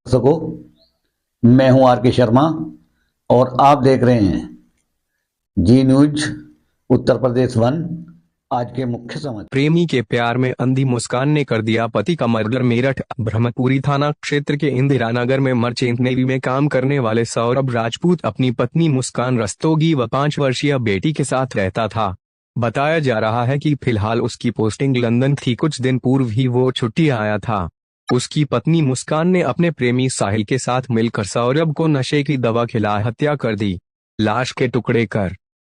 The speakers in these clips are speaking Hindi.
दर्शकों, मैं हूं आर के शर्मा और आप देख रहे हैं जी न्यूज उत्तर प्रदेश वन। आज के मुख्य समाचार। प्रेमी के प्यार में अंधी मुस्कान ने कर दिया पति का मर्डर। मेरठ ब्रह्मपुरी थाना क्षेत्र के इंदिरा नगर में मर्चेंट नेवी में काम करने वाले सौरभ राजपूत अपनी पत्नी मुस्कान रस्तोगी व 5 वर्षीय बेटी के साथ रहता था। बताया जा रहा है कि फिलहाल उसकी पोस्टिंग लंदन थी। कुछ दिन पूर्व ही वो छुट्टी आया था। उसकी पत्नी मुस्कान ने अपने प्रेमी साहिल के साथ मिलकर सौरभ को नशे की दवा खिला हत्या कर दी। लाश के टुकड़े कर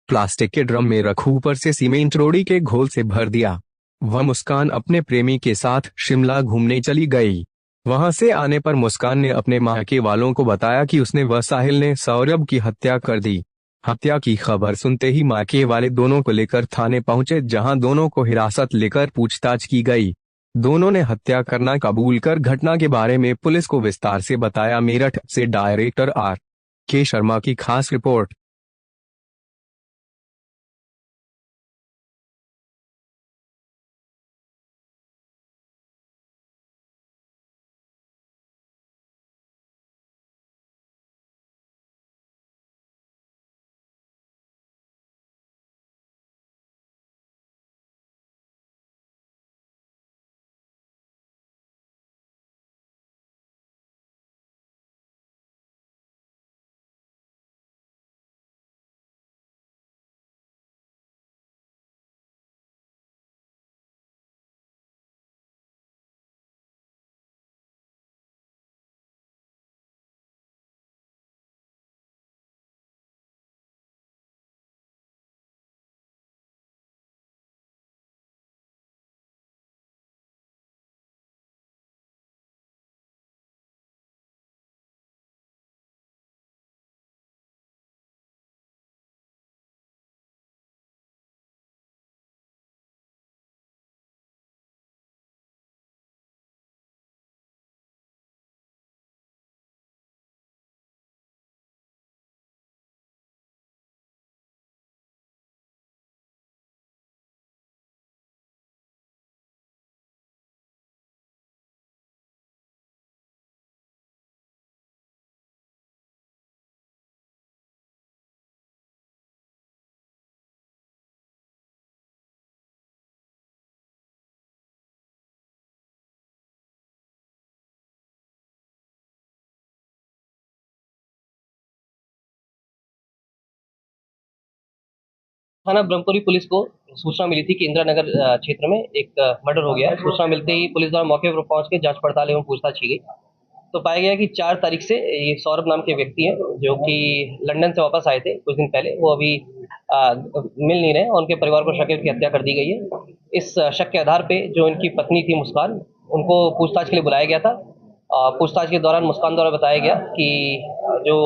प्लास्टिक के ड्रम में रख ऊपर से सीमेंट रोड़ी के घोल से भर दिया। वह मुस्कान अपने प्रेमी के साथ शिमला घूमने चली गई। वहां से आने पर मुस्कान ने अपने मायके वालों को बताया कि उसने व साहिल ने सौरभ की हत्या कर दी। हत्या की खबर सुनते ही मायके वाले दोनों को लेकर थाने पहुंचे, जहां दोनों को हिरासत लेकर पूछताछ की गई। दोनों ने हत्या करना कबूल कर घटना के बारे में पुलिस को विस्तार से बताया। मेरठ से डायरेक्टर आर के शर्मा की खास रिपोर्ट। थाना ब्रह्मपुरी पुलिस को सूचना मिली थी कि इंदिरा नगर क्षेत्र में एक मर्डर हो गया है। सूचना मिलते ही पुलिस द्वारा मौके पर पहुंच के जांच पड़ताल एवं पूछताछ की गई। तो पाया गया कि 4 तारीख से ये सौरभ नाम के व्यक्ति हैं जो कि लंदन से वापस आए थे कुछ दिन पहले। वो अभी मिल नहीं रहे और उनके परिवार को शक है कि हत्या कर दी गई है। इस शक के आधार पे जो इनकी पत्नी थी मुस्कान, उनको पूछताछ के लिए बुलाया गया था। पूछताछ के दौरान मुस्कान द्वारा बताया गया कि जो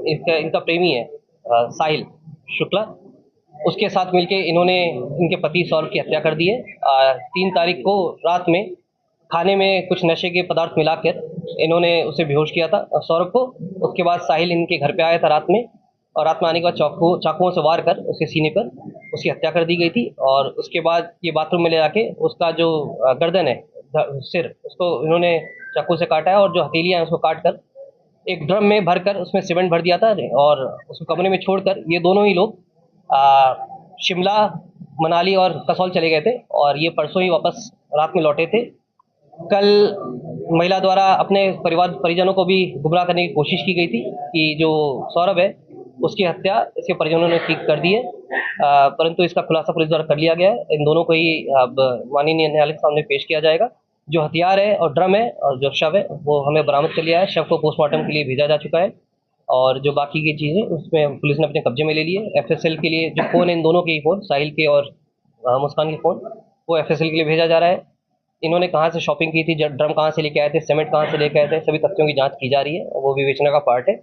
इनका प्रेमी है साहिल शुक्ला, उसके साथ मिलके इन्होंने इनके पति सौरभ की हत्या कर दी है। 3 तारीख को रात में खाने में कुछ नशे के पदार्थ मिलाकर इन्होंने उसे बेहोश किया था सौरभ को। उसके बाद साहिल इनके घर पे आया था रात में, और रात में आने के बाद चाकुओं से वार कर उसके सीने पर उसकी हत्या कर दी गई थी। और उसके बाद ये बाथरूम में ले जाके उसका जो गर्दन है, सिर, उसको इन्होंने चाकू से काटा है और जो हथेलियां हैं उसको काट कर एक ड्रम में भरकर उसमें सीमेंट भर दिया था और उसको कमरे में छोड़कर ये दोनों ही लोग शिमला, मनाली और कसौल चले गए थे और ये परसों ही वापस रात में लौटे थे। कल महिला द्वारा अपने परिवार परिजनों को भी गुमराह करने की कोशिश की गई थी कि जो सौरभ है उसकी हत्या इसके परिजनों ने ठीक कर दी है, परंतु इसका खुलासा पुलिस द्वारा कर लिया गया है। इन दोनों को ही अब माननीय न्यायालय के सामने पेश किया जाएगा। जो हथियार है और ड्रम है और जो शव है वो हमें बरामद कर लिया है। शव को पोस्टमार्टम के लिए भेजा जा चुका है और जो बाकी की चीज़ें उसमें पुलिस ने अपने कब्जे में ले ली है। एफएसएल के लिए जो फ़ोन है इन दोनों के ही फ़ोन, साहिल के और मुस्कान के फ़ोन, वो एफएसएल के लिए भेजा जा रहा है। इन्होंने कहाँ से शॉपिंग की थी, ड्रम कहाँ से लेके आए थे, सीमेंट कहाँ से लेके आए थे, सभी तथ्यों की जांच की जा रही है। वो विवेचना का पार्ट है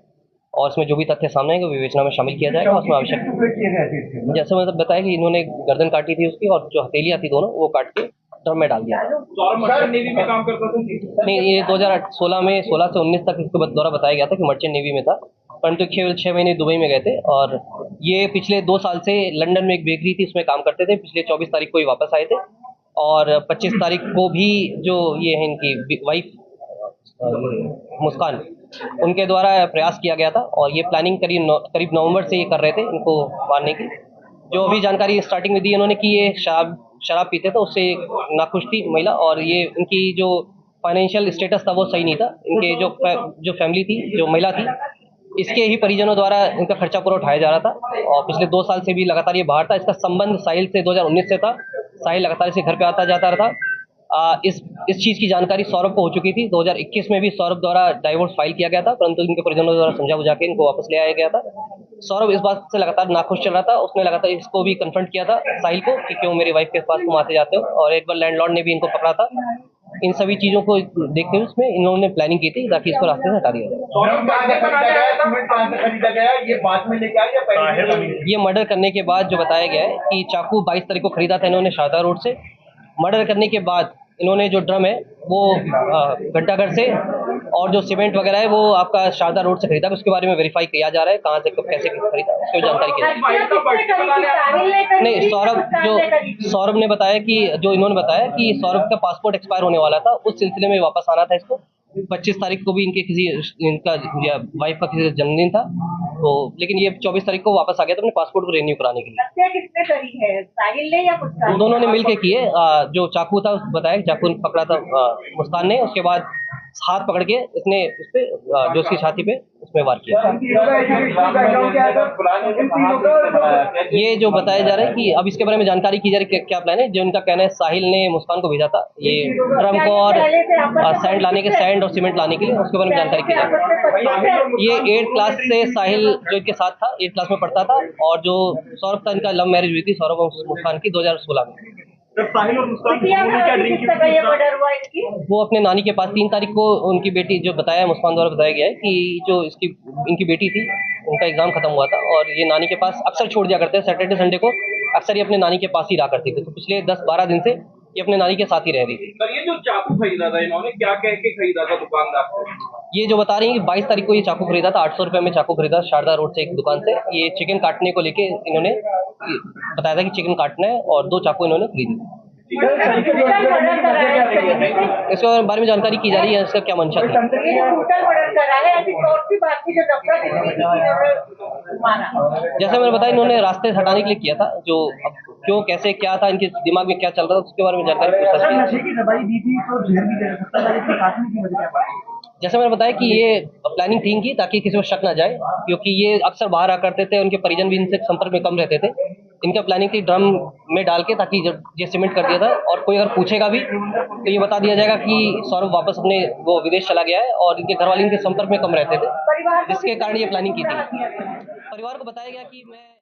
और इसमें जो भी तथ्य सामने आएंगे वो विवेचना में शामिल किया जाएगा। उसमें आवश्यक जैसे मैंने बताया कि इन्होंने गर्दन काटी थी उसकी और जो हथेलियाँ थी दोनों वो काट के ड्रम में डाल दिया था। नेवी में काम करता था? नहीं, ये 2016 में 16 से 19 तक इसके द्वारा बताया गया था कि मर्चेंट नेवी में था, परंतु 6 महीने दुबई में गए थे और ये पिछले 2 साल से लंदन में एक बेकरी थी उसमें काम करते थे। पिछले 24 तारीख को ही वापस आए थे और 25 तारीख को भी जो ये है इनकी वाइफ मुस्कान, उनके द्वारा प्रयास किया गया था और ये प्लानिंग करीब नवंबर से ये कर रहे थे इनको मारने की। जो अभी जानकारी स्टार्टिंग में दी इन्होंने कि ये शराब पीते थे, उससे नाखुश थी महिला, और ये इनकी जो फाइनेंशियल स्टेटस था वो सही नहीं था। इनके जो फैमिली थी, जो महिला थी, इसके ही परिजनों द्वारा इनका खर्चा पूरा उठाया जा रहा था और पिछले 2 साल से भी लगातार ये बाहर था। इसका संबंध साहिल से 2019 से था। साहिल लगातार इसे घर पे आता जाता रहा। इस चीज़ की जानकारी सौरभ को हो चुकी थी। 2021 में भी सौरभ द्वारा डाइवोर्स फाइल किया गया था, परंतु इनके परिजनों द्वारा समझा बुझा के इनको वापस ले आया गया था। सौरभ इस बात से लगातार नाखुश चल रहा था। उसने लगातार इसको भी कन्फ्रंट किया था, साहिल को, कि क्यों मेरी वाइफ के पास तुम आते जाते हो, और एक बार लैंडलॉर्ड ने भी इनको पकड़ा था। इन सभी चीज़ों को देखते हुए उसमें इन्होंने प्लानिंग की थी ताकि इसको रास्ते से हटा दिया जाए। ये मर्डर करने के बाद जो बताया गया है कि चाकू 22 तारीख को खरीदा था इन्होंने शारदा रोड से। मर्डर करने के बाद इन्होंने जो ड्रम है वो घंटाघर से, और जो सीमेंट वगैरह है वो आपका शारदा रोड से खरीदा। उसके बारे में वेरीफाई किया जा रहा है कहाँ से कब कैसे खरीदा, उसकी जानकारी की नहीं। सौरभ ने बताया कि जो इन्होंने बताया कि सौरभ का पासपोर्ट एक्सपायर होने वाला था, उस सिलसिले में वापस आना था इसको। 25 तारीख को भी इनका वाइफ का किसी जन्मदिन था, तो लेकिन ये 24 तारीख को वापस आ गया था अपने पासपोर्ट को रिन्यू कराने के लिए। किसने करी है, साहिल ने या मुस्कान? दोनों ने मिलके किए। जो चाकू था बताया, चाकू पकड़ा था मुस्कान ने, उसके बाद हाथ पकड़ के इसने उस पे जो उसकी छाती पे उसमें वार किया। ये जो बताया जा रहा है कि अब इसके बारे में जानकारी की जा रही है क्या प्लान है। जो उनका कहना है साहिल ने मुस्कान को भेजा था ये ड्रम को और सैंड और सीमेंट लाने के लिए, उसके बारे में जानकारी की जा रही है। ये 8th क्लास से साहिल जो इनके साथ था 8th क्लास में पढ़ता था, और जो सौरभ था इनका लव मैरिज हुई थी सौरभ और मुस्कान की 2016 में। साहिल और मुस्कान वो अपने नानी के पास 3 तारीख को उनकी बेटी, जो बताया मुस्कान द्वारा बताया गया है कि जो इनकी बेटी थी उनका एग्जाम खत्म हुआ था और ये नानी के पास अक्सर छोड़ दिया करते हैं। सैटरडे संडे को अक्सर ये अपने नानी के पास ही रहा करती थी, तो पिछले 10-12 दिन से ये अपने नानी के साथ ही रह रही थी। सर ये जो चाकू खरीदा था इन्होंने क्या कह के खरीदा था दुकानदार से? ये जो बता रही है कि 22 तारीख को ये चाकू खरीदा था, 800 रुपये में चाकू खरीदा शारदा रोड से एक दुकान से। ये चिकन काटने को लेके इन्होंने बताया था कि चिकन काटना है, और 2 चाकू इन्होंने खरीदी। इसके बारे में जानकारी की जा रही है, इसका क्या मंशा था। जैसे मैंने बताया, इन्होंने रास्ते से हटाने के लिए किया था। जो अब क्यों कैसे क्या था, इनके दिमाग में क्या चल रहा था, उसके बारे में जानकारी पूछताछ की। जैसे मैंने बताया कि ये प्लानिंग थी इनकी ताकि किसी को शक ना जाए, क्योंकि ये अक्सर बाहर आ करते थे, उनके परिजन भी इनसे संपर्क में कम रहते थे। इनका प्लानिंग थी ड्रम में डाल के, ताकि जब ये सीमेंट कर दिया था और कोई अगर पूछेगा भी तो ये बता दिया जाएगा कि सौरभ वापस अपने वो विदेश चला गया है, और इनके घरवाले इनके संपर्क में कम रहते थे, जिसके कारण ये प्लानिंग की थी। परिवार को बताया गया कि मैं